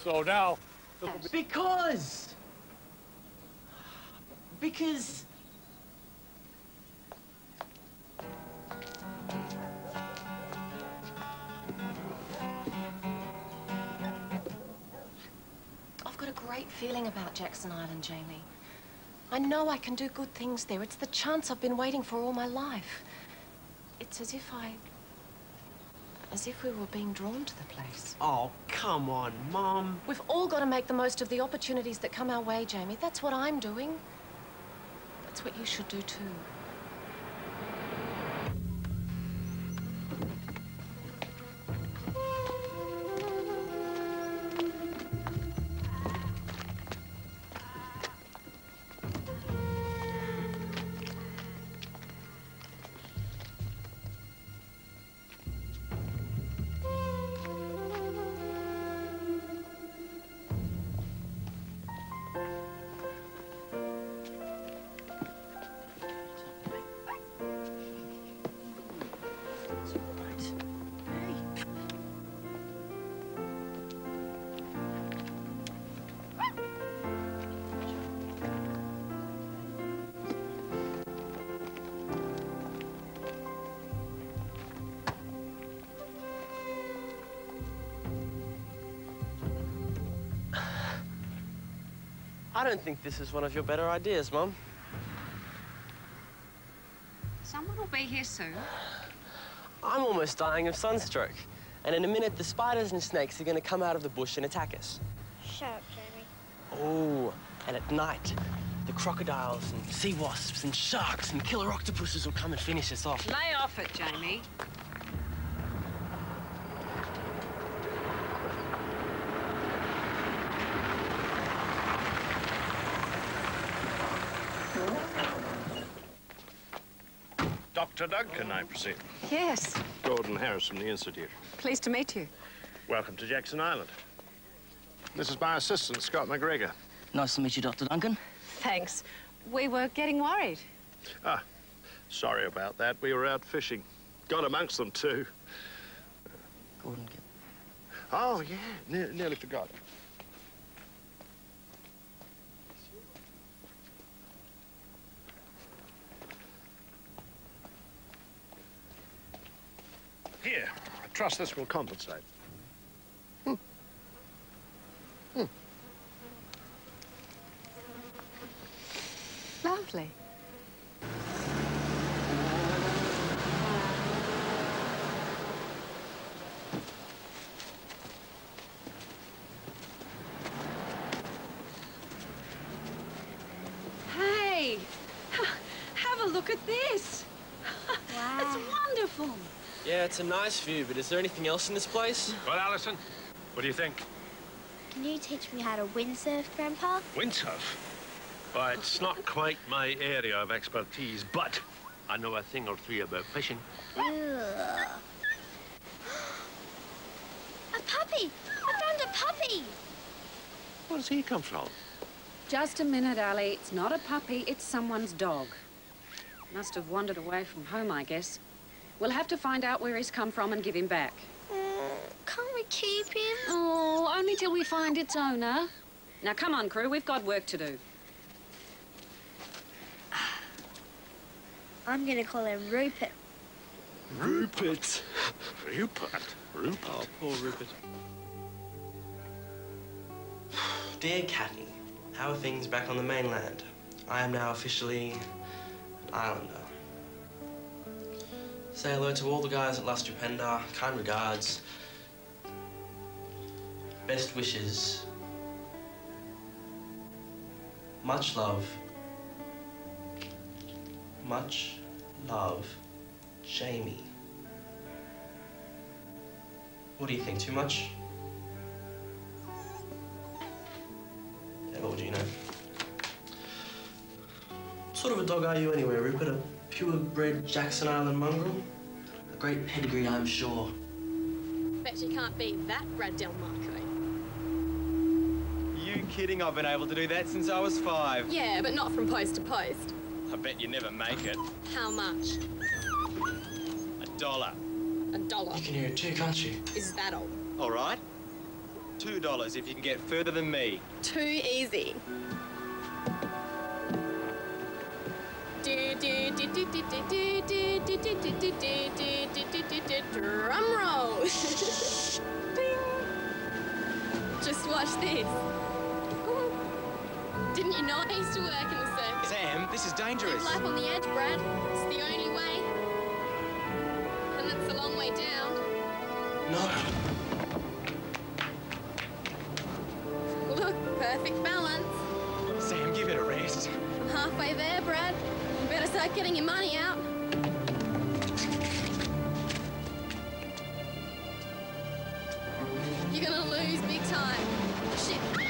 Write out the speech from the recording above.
So now... Because... I've got a great feeling about Jackson Island, Jamie. I know I can do good things there. It's the chance I've been waiting for all my life. It's as if we were being drawn to the place. Oh, come on, Mum. We've all got to make the most of the opportunities that come our way, Jamie. That's what I'm doing. That's what you should do too. I don't think this is one of your better ideas, Mum. Someone will be here soon. I'm almost dying of sunstroke. And in a minute, the spiders and snakes are going to come out of the bush and attack us. Shut up, Jamie. Oh, and at night, the crocodiles and sea wasps and sharks and killer octopuses will come and finish us off. Lay off it, Jamie. Dr. Duncan, I presume. Yes. Gordon Harris from the Institute. Pleased to meet you. Welcome to Jackson Island. This is my assistant, Scott McGregor. Nice to meet you, Dr. Duncan. Thanks. We were getting worried. Ah, sorry about that. We were out fishing. Got amongst them, too. Gordon. Oh, yeah. Nearly forgot. Here, I trust this will compensate. Lovely. Hey, have a look at this. Wow. It's wonderful. Yeah, it's a nice view, but is there anything else in this place? Well, Alison, what do you think? Can you teach me how to windsurf, Grandpa? Windsurf? Well, it's not quite my area of expertise, but I know a thing or three about fishing. Ugh. A puppy! I found a puppy! Where does he come from? Just a minute, Ali. It's not a puppy, it's someone's dog. Must have wandered away from home, I guess. We'll have to find out where he's come from and give him back. Can't we keep him? Oh, only till we find its owner. Now, come on, crew. We've got work to do. I'm gonna call him Rupert. Rupert. Rupert? Rupert? Oh, poor Rupert. Dear Cathy, how are things back on the mainland? I am now officially an islander. Say hello to all the guys at La Stupenda. Kind regards. Best wishes. Much love. Much love, Jamie. What do you think, too much? Yeah, what would you know? What sort of a dog are you anyway, Rupert? A purebred Jackson Island mongrel? A great pedigree, I'm sure. Bet you can't beat that, Brad Delmarco. You kidding? I've been able to do that since I was 5. Yeah, but not from post to post. I bet you never make it. How much? $1. $1. You can hear it too, can't you? Is that all? All right. $2 if you can get further than me. Too easy. Drum roll. Ding. Just watch this. Didn't you know I used to work in the circus? Sam, this is dangerous. Live life on the edge, Brad. It's the only way. And it's a long way down. No. Look, perfect balance. Sam, give it a rest. I'm halfway there, Brad. You better start getting your money out. You're gonna lose big time. Shit.